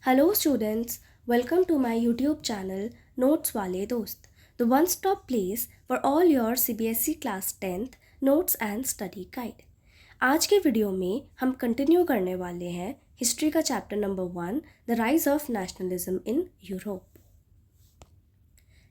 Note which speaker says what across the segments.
Speaker 1: Hello students, welcome to my YouTube channel Notes Wale Dost, the one-stop place for all your CBSE Class 10th notes and study guide. आज के video में हम continue करने वाले हैं history का chapter number 1, the rise of nationalism in Europe.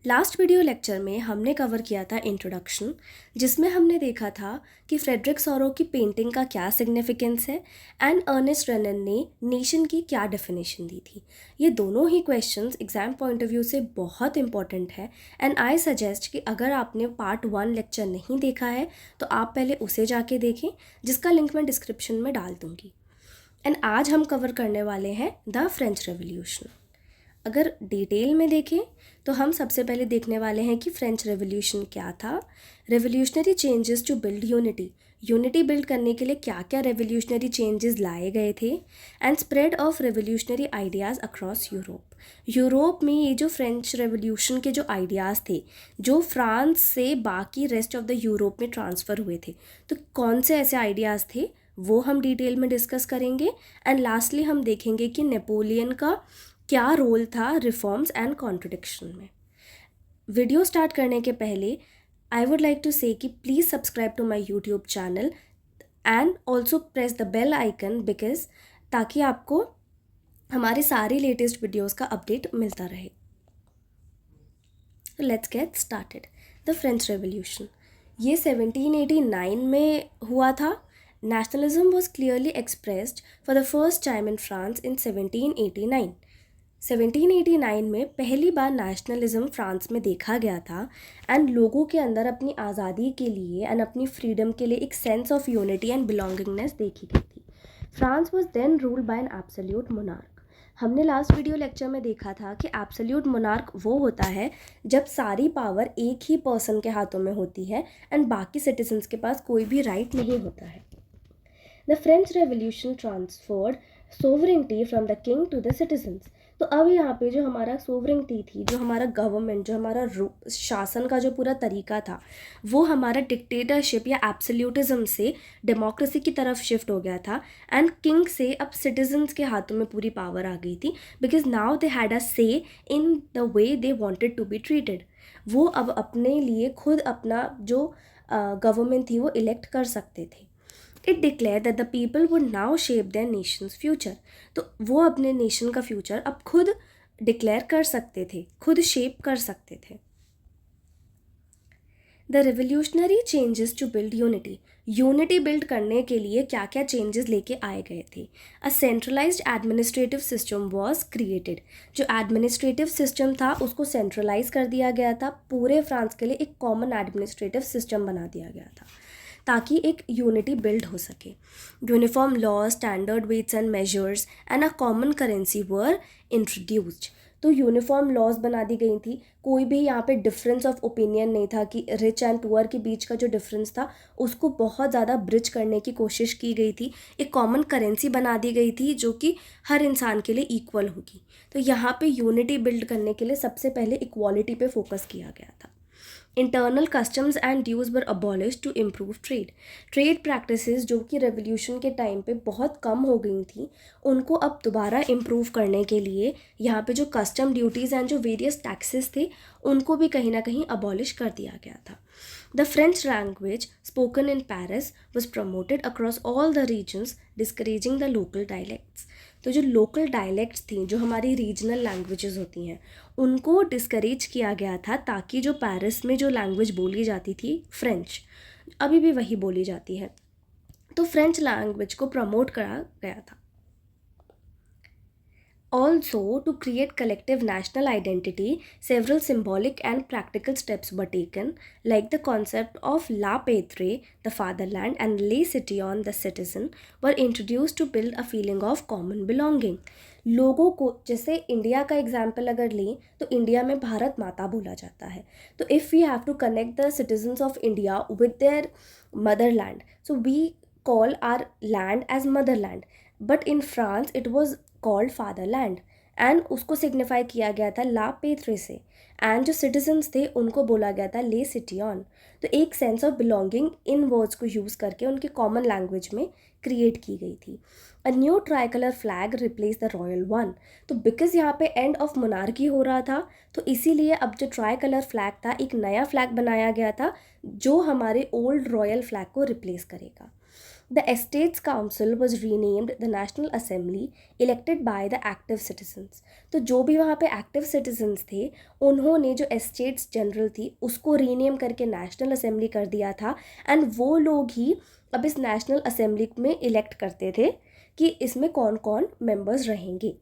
Speaker 1: Last video lecture में हमने कवर किया था इंट्रोडक्शन, जिसमें हमने देखा था कि फ्रेडरिक सॉरो की पेंटिंग का क्या सिग्निफिकेंस है एंड अर्नेस्ट रेनन ने नेशन की क्या डेफिनेशन दी थी। ये दोनों ही questions exam point of view से बहुत इंपॉर्टेंट है एंड आई सजेस्ट कि अगर आपने पार्ट 1 लेक्चर नहीं देखा है तो आप पहले उसे जाके देखें, जिसका लिंक मैं डिस्क्रिप्शन में डाल दूँगी। एंड आज हम कवर करने वाले हैं द फ्रेंच रेवोल्यूशन। अगर डिटेल में देखें तो हम सबसे पहले देखने वाले हैं कि फ्रेंच रेवोल्यूशन क्या था, revolutionary changes to build unity build करने के लिए क्या क्या रेवोल्यूशनरी चेंजेस लाए गए थे, and spread of revolutionary ideas across Europe में ये जो फ्रेंच रेवोल्यूशन के जो आइडियाज़ थे जो फ्रांस से बाकी रेस्ट ऑफ द यूरोप में ट्रांसफ़र हुए थे, तो कौन से ऐसे आइडियाज़ थे वो हम डिटेल में डिस्कस करेंगे। एंड लास्टली हम देखेंगे कि नेपोलियन का क्या रोल था रिफॉर्म्स एंड कॉन्ट्रडिक्शन में। वीडियो स्टार्ट करने के पहले I would like to say कि please subscribe to my YouTube channel and also press the bell icon because ताकि आपको हमारे सारी लेटेस्ट वीडियोस का अपडेट मिलता रहे। Let's get started. The French revolution ये 1789 में हुआ था। Nationalism was clearly expressed for the first time in France in 1789। 1789 में पहली बार नेशनलिज्म फ्रांस में देखा गया था एंड लोगों के अंदर अपनी आज़ादी के लिए एंड अपनी फ्रीडम के लिए एक sense of unity and belongingness देखी गई थी। France was then ruled by an absolute monarch. हमने लास्ट वीडियो लेक्चर में देखा था कि एब्सोल्यूट मोनार्क वो होता है जब सारी पावर एक ही पर्सन के हाथों में होती है एंड बाकी सिटीजन्स के पास कोई भी राइट नहीं होता है। The French revolution transferred sovereignty from the king to the citizens. तो अब यहाँ पे जो हमारा सोवरेंटी थी, जो हमारा गवर्नमेंट, जो हमारा शासन का जो पूरा तरीका था, वो हमारा डिक्टेटरशिप या एब्सोल्यूटिज्म से डेमोक्रेसी की तरफ शिफ्ट हो गया था एंड किंग से अब सिटीजन्स के हाथों में पूरी पावर आ गई थी because now they had a say in the way they wanted to be treated. वो अब अपने लिए खुद अपना जो गवर्नमेंट थी वो इलेक्ट कर सकते थे। It declare that the people would now shape there Nations future. तो वो अपने नेशन का फ्यूचर अब खुद डिक्लेयर कर सकते थे, खुद शेप कर सकते थे। The revolutionary changes to build unity build करने के लिए क्या क्या चेंजेस लेके आए गए थे। A centralised administrative system was created. जो एडमिनिस्ट्रेटिव सिस्टम था उसको सेंट्रलाइज कर दिया गया था, पूरे फ्रांस के लिए एक कॉमन एडमिनिस्ट्रेटिव सिस्टम बना दिया गया था ताकि एक यूनिटी बिल्ड हो सके। Uniform law, standard weights and measures and a common currency were introduced. तो यूनिफॉर्म लॉज बना दी गई थी, कोई भी यहाँ पे डिफरेंस ऑफ ओपिनियन नहीं था कि रिच एंड पुअर के बीच का जो डिफरेंस था उसको बहुत ज़्यादा ब्रिज करने की कोशिश की गई थी। एक कॉमन करेंसी बना दी गई थी जो कि हर इंसान के लिए इक्वल होगी। तो यहाँ पे यूनिटी बिल्ड करने के लिए सबसे पहले इक्वालिटी पे फोकस किया गया था। Internal customs and dues were abolish to improve trade practices जो कि रेवोल्यूशन के टाइम पे बहुत कम हो गई थी, उनको अब दोबारा इम्प्रूव करने के लिए यहाँ पे जो कस्टम ड्यूटीज़ एंड जो वेरियस टैक्सेस थे उनको भी कहीं ना कहीं अबॉलिश कर दिया गया था। The French language spoken in Paris was promoted across all the regions discouraging the local dialects. तो जो लोकल डायलेक्ट्स थी, जो हमारी रीजनल लैंग्वेजेस होती हैं, उनको डिस्करेज किया गया था ताकि जो पेरिस में जो लैंग्वेज बोली जाती थी फ्रेंच, अभी भी वही बोली जाती है, तो फ्रेंच लैंग्वेज को प्रमोट करा गया था। Also, to create collective national identity, several symbolic and practical steps were taken, like the concept of La Patrie, the fatherland, and Les Citoyens, the citizen, were introduced to build a feeling of common belonging. लोगों को, जैसे India का example अगर लें तो India में भारत माता बोला जाता है, तो if we have to connect the citizens of India with their motherland, so we call our land as motherland, but in France it was called fatherland, and उसको सिग्निफाई किया गया था ला पेत्रे से, एंड जो सिटीजन्स थे उनको बोला गया था ले सिटियन। तो एक sense of belonging in words को यूज़ करके उनकी कॉमन लैंग्वेज में क्रिएट की गई थी। A new try colour flag replace the royal one. तो बिकॉज यहाँ पे एंड ऑफ मोनार्की हो रहा था, तो इसीलिए अब जो ट्राई कलर फ्लैग था एक नया फ्लैग बनाया गया था जो हमारे ओल्ड रॉयल फ्लैग को रिप्लेस करेगा। The Estates Council was renamed the National Assembly, elected by the active citizens. तो जो भी वहाँ पे एक्टिव सिटीजन्स थे उन्होंने जो एस्टेट्स जनरल थी उसको रीनेम करके नेशनल असेंबली कर दिया था, एंड वो लोग ही अब इस नेशनल असेंबली में इलेक्ट करते थे कि इसमें कौन कौन मेंबर्स रहेंगे।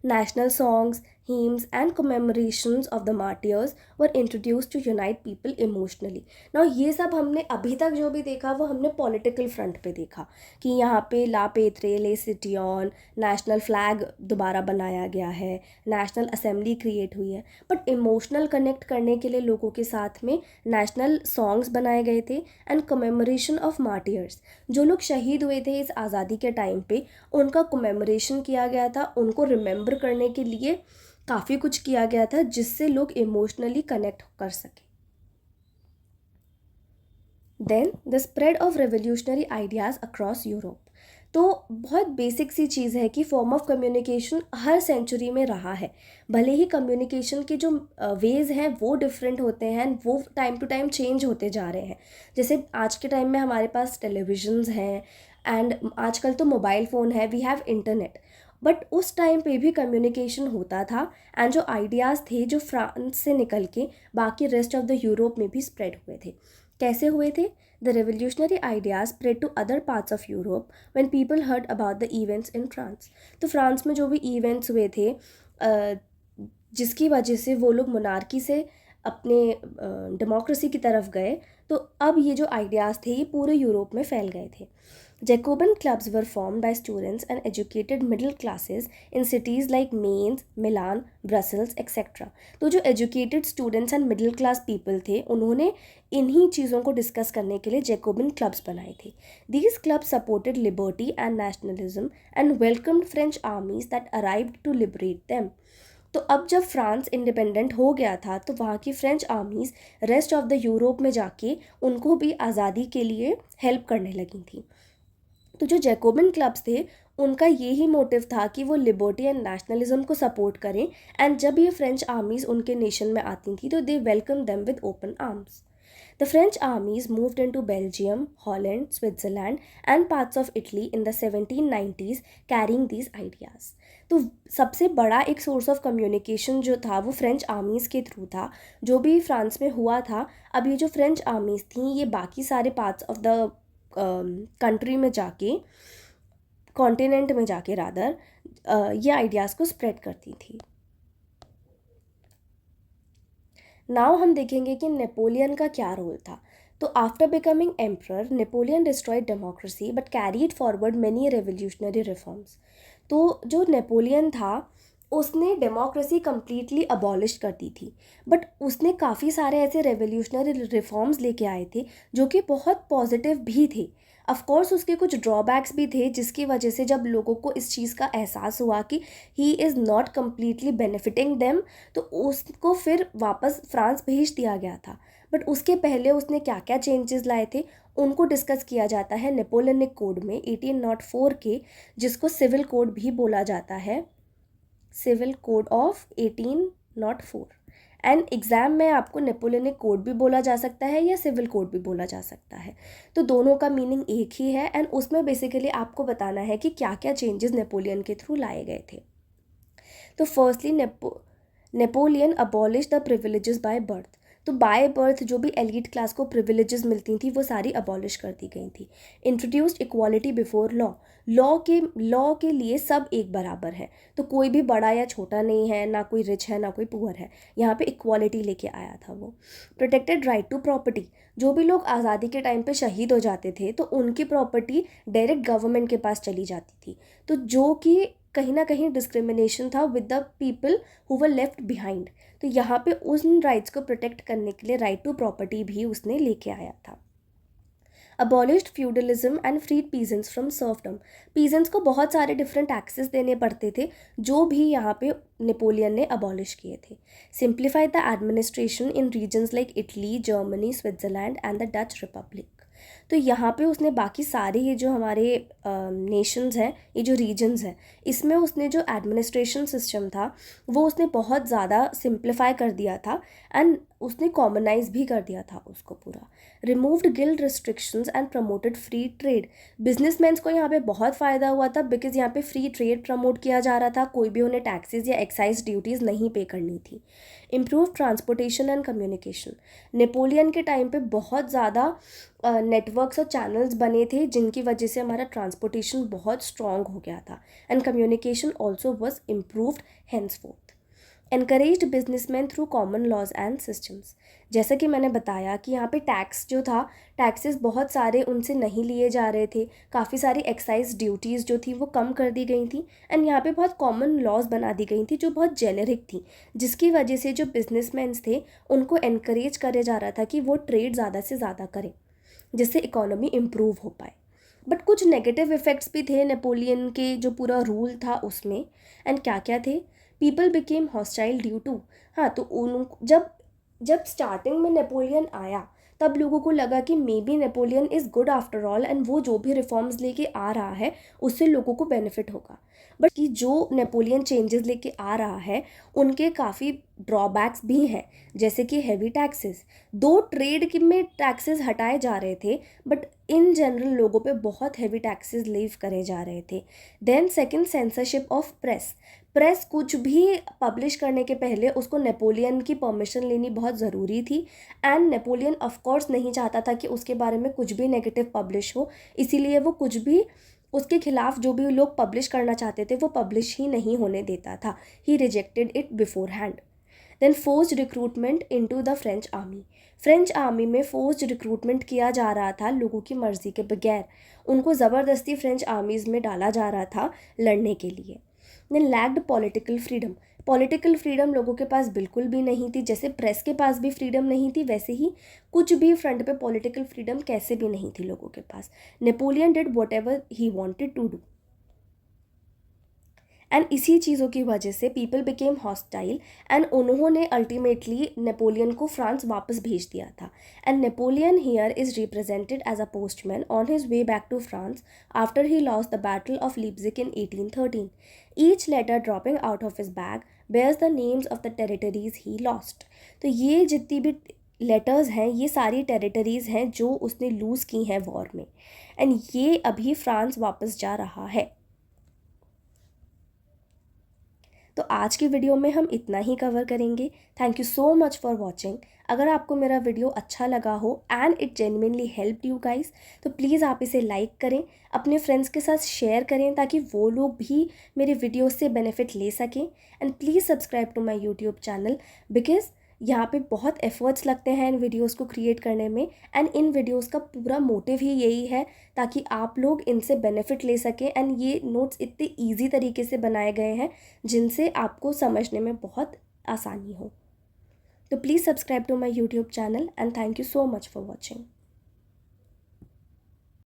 Speaker 1: National songs, hymns, and commemorations of the martyrs were introduced to unite people emotionally. Now ये सब हमने अभी तक जो भी देखा वो हमने पॉलिटिकल फ्रंट पे देखा कि यहाँ पे ला पेत्रे ले सिटियन, नेशनल फ्लैग दोबारा बनाया गया है, नेशनल असेंबली क्रिएट हुई है, बट इमोशनल कनेक्ट करने के लिए लोगों के साथ में नेशनल सॉन्ग्स बनाए गए थे एंड कमेमोरेशन ऑफ मार्टियर्स। जो लोग शहीद हुए थे इस आज़ादी के टाइम पे उनका कमेमोरेशन किया गया था, उनको रिमेंबर करने के लिए काफ़ी कुछ किया गया था जिससे लोग इमोशनली कनेक्ट कर सके। Then the spread of revolutionary ideas across Europe. तो बहुत बेसिक सी चीज़ है कि फॉर्म ऑफ कम्युनिकेशन हर सेंचुरी में रहा है, भले ही कम्युनिकेशन के जो वेज़ हैं वो डिफरेंट होते हैं, वो टाइम टू टाइम चेंज होते जा रहे हैं। जैसे आज के टाइम में हमारे पास टेलीविजन्स हैं एंड आजकल तो मोबाइल फ़ोन है, वी हैव इंटरनेट, बट उस टाइम पे भी कम्युनिकेशन होता था एंड जो आइडियाज़ थे जो फ्रांस से निकल के बाकी रेस्ट ऑफ द यूरोप में भी स्प्रेड हुए थे। कैसे हुए थे? The revolutionary ideas spread to other parts of Europe when people heard about the events in France. तो फ्रांस में जो भी इवेंट्स हुए थे जिसकी वजह से वो लोग मोनार्की से अपने डेमोक्रेसी की तरफ गए, तो अब ये जो आइडियाज़ थे ये पूरे यूरोप में फैल गए थे। Jacobin clubs were formed by students and educated middle classes in cities like Mainz, Milan, Brussels, etc. तो जो educated students and middle class people थे उन्होंने इन्हीं चीज़ों को डिस्कस करने के लिए जैकोबिन क्लब्स बनाए थे। These clubs supported liberty and nationalism and welcomed French armies that arrived to liberate them. तो अब जब फ्रांस इंडिपेंडेंट हो गया था तो वहाँ की French armies rest of the Europe में जाके उनको भी आज़ादी के लिए हेल्प करने लगी थी। तो जो जैकोबिन क्लब्स थे उनका यही मोटिव था कि वो लिबर्टी एंड नेशनलिज्म को सपोर्ट करें, एंड जब ये फ्रेंच आर्मीज़ उनके नेशन में आती थी तो they welcome them with open arms. The French armies moved into Belgium, Holland, Switzerland and parts of Italy in the 1790s carrying these ideas. तो सबसे बड़ा एक सोर्स ऑफ कम्युनिकेशन जो था वो फ्रेंच आर्मीज़ के थ्रू था। जो भी फ्रांस में हुआ था, अब ये जो फ्रेंच आर्मीज़ थी ये बाकी सारे पार्ट्स ऑफ द कंट्री में जाके, कॉन्टिनेंट में जाके रादर, ये आइडियाज़ को स्प्रेड करती थी। नाउ हम देखेंगे कि नेपोलियन का क्या रोल था। तो after becoming emperor Napoleon destroyed democracy but carried forward many revolutionary reforms. तो जो नेपोलियन था उसने डेमोक्रेसी कम्प्लीटली अबॉलिश कर दी थी, बट उसने काफ़ी सारे ऐसे रेवोल्यूशनरी रिफॉर्म्स लेके आए थे जो कि बहुत पॉजिटिव भी थे। ऑफ कोर्स उसके कुछ ड्रॉबैक्स भी थे जिसकी वजह से जब लोगों को इस चीज़ का एहसास हुआ कि he is not completely benefiting them, तो उसको फिर वापस फ्रांस भेज दिया गया था। बट उसके पहले उसने क्या क्या चेंजेस लाए थे उनको डिस्कस किया जाता है नेपोलियनिक कोड में 1804 के, जिसको सिविल कोड भी बोला जाता है, civil code of 1804। And exam में आपको नेपोलियनिक कोड भी बोला जा सकता है या सिविल कोड भी बोला जा सकता है, तो दोनों का मीनिंग एक ही है। एंड उसमें बेसिकली आपको बताना है कि क्या क्या चेंजेस नेपोलियन के थ्रू लाए गए थे। तो firstly Napoleon abolish the privileges by birth. तो बाय बर्थ जो भी एलिट क्लास को प्रिविलेजेस मिलती थी वो सारी अबॉलिश कर दी गई थी। Introduced equality before law. Law के लिए सब एक बराबर है, तो कोई भी बड़ा या छोटा नहीं है, ना कोई रिच है ना कोई पुअर है, यहाँ पे इक्वालिटी लेके आया था वो। Protected right to property. जो भी लोग आज़ादी के टाइम पे शहीद हो जाते थे तो उनकी प्रॉपर्टी डायरेक्ट गवर्नमेंट के पास चली जाती थी, तो जो कि कहीं ना कहीं डिस्क्रिमिनेशन था with the people who were left behind. तो यहाँ पे उन राइट्स को प्रोटेक्ट करने के लिए राइट टू प्रॉपर्टी भी उसने लेके आया था। Abolished feudalism and freed peasants from serfdom. Peasants को बहुत सारे डिफरेंट टैक्सेस देने पड़ते थे जो भी यहाँ पे नेपोलियन ने अबॉलिश किए थे। Simplified the administration in regions like Italy, Germany, Switzerland and the Dutch Republic. तो यहाँ पे उसने बाकी सारे ये जो हमारे नेशंस हैं, ये जो रीजन्स हैं, इसमें उसने जो एडमिनिस्ट्रेशन सिस्टम था वो उसने बहुत ज़्यादा सिंप्लीफाई कर दिया था एंड उसने कॉमनाइज भी कर दिया था उसको पूरा। Removed guild restrictions and promoted free trade. Businessman's को यहाँ पे बहुत फ़ायदा हुआ था बिकॉज यहाँ पे फ्री ट्रेड प्रमोट किया जा रहा था, कोई भी उन्हें टैक्सेस या एक्साइज ड्यूटीज़ नहीं पे करनी थी। Improve transportation and communication. Napoleon के टाइम पे बहुत ज़्यादा नेटवर्क्स और चैनल्स बने थे जिनकी वजह से हमारा ट्रांसपोर्टेशन बहुत स्ट्रॉन्ग हो गया था and communication also was improved henceforth. Encouraged businessman through common laws and systems. जैसा कि मैंने बताया कि यहाँ पे टैक्स जो था, टैक्सेस बहुत सारे उनसे नहीं लिए जा रहे थे, काफ़ी सारी एक्साइज ड्यूटीज़ जो थी वो कम कर दी गई थी एंड यहाँ पे बहुत कॉमन लॉज बना दी गई थी जो बहुत जेनेरिक थी, जिसकी वजह से जो बिजनेसमैन थे उनको एनकरेज करे जा रहा था कि वो ट्रेड ज़्यादा से ज़्यादा करें जिससे इकोनॉमी इम्प्रूव हो पाए। बट कुछ नेगेटिव इफ़ेक्ट्स भी थे नेपोलियन के जो पूरा रूल था उसमें। एंड क्या क्या थे? People became hostile due to, हाँ तो उन जब जब स्टार्टिंग में नेपोलियन आया तब लोगों को लगा कि may be Napoleon is good after all and वो जो भी रिफॉर्म्स लेके आ रहा है उससे लोगों को बेनिफिट होगा। बट कि जो नेपोलियन चेंजेस लेके आ रहा है उनके काफ़ी ड्रॉबैक्स भी हैं, जैसे कि हैवी टैक्सेस। दो ट्रेड में टैक्सेस हटाए जा रहे थे बट इन जनरल लोगों पे बहुत हैवी टैक्सेस लीव करे जा रहे थे। Then second, censorship of press. Press कुछ भी पब्लिश करने के पहले उसको नेपोलियन की परमिशन लेनी बहुत ज़रूरी थी एंड नेपोलियन ऑफ कोर्स नहीं चाहता था कि उसके बारे में कुछ भी नेगेटिव पब्लिश हो, इसीलिए वो कुछ भी उसके खिलाफ जो भी लोग पब्लिश करना चाहते थे वो पब्लिश ही नहीं होने देता था। He rejected it beforehand. Then forced recruitment into the French army. French army में फोर्स्ड रिक्रूटमेंट किया जा रहा था लोगों की मर्ज़ी के बगैर, उनको ज़बरदस्ती फ्रेंच आर्मीज़ में डाला जा रहा था लड़ने के लिए। Then lacked political freedom. Political freedom लोगों के पास बिल्कुल भी नहीं थी, जैसे प्रेस के पास भी फ्रीडम नहीं थी वैसे ही कुछ भी फ्रंट पे पॉलिटिकल फ्रीडम कैसे भी नहीं थी लोगों के पास। Napoleon did whatever he wanted to do and इसी चीज़ों की वजह से पीपल बिकेम हॉस्टाइल एंड उन्होंने अल्टीमेटली नेपोलियन को फ्रांस वापस भेज दिया था। And Napoleon here is represented as a postman on his way back to France after he lost the battle of Leipzig in 1813। Each letter dropping out of his bag bears the names of the territories he lost. तो ये जितनी भी letters हैं ये सारी territories हैं जो उसने लूज़ की हैं वॉर में एंड ये अभी फ्रांस वापस जा रहा है। तो आज की वीडियो में हम इतना ही कवर करेंगे। Thank you so much for watching. अगर आपको मेरा वीडियो अच्छा लगा हो and it genuinely helped you guys तो प्लीज़ आप इसे लाइक करें, अपने फ्रेंड्स के साथ शेयर करें ताकि वो लोग भी मेरे वीडियो से बेनिफिट ले सकें। And please subscribe to my YouTube channel because यहाँ पे बहुत एफर्ट्स लगते हैं इन वीडियोस को क्रिएट करने में एंड इन वीडियोस का पूरा मोटिव ही यही है ताकि आप लोग इनसे बेनिफिट ले सकें एंड ये नोट्स इतने इजी तरीके से बनाए गए हैं जिनसे आपको समझने में बहुत आसानी हो। तो please subscribe to my YouTube channel and thank you so much for watching.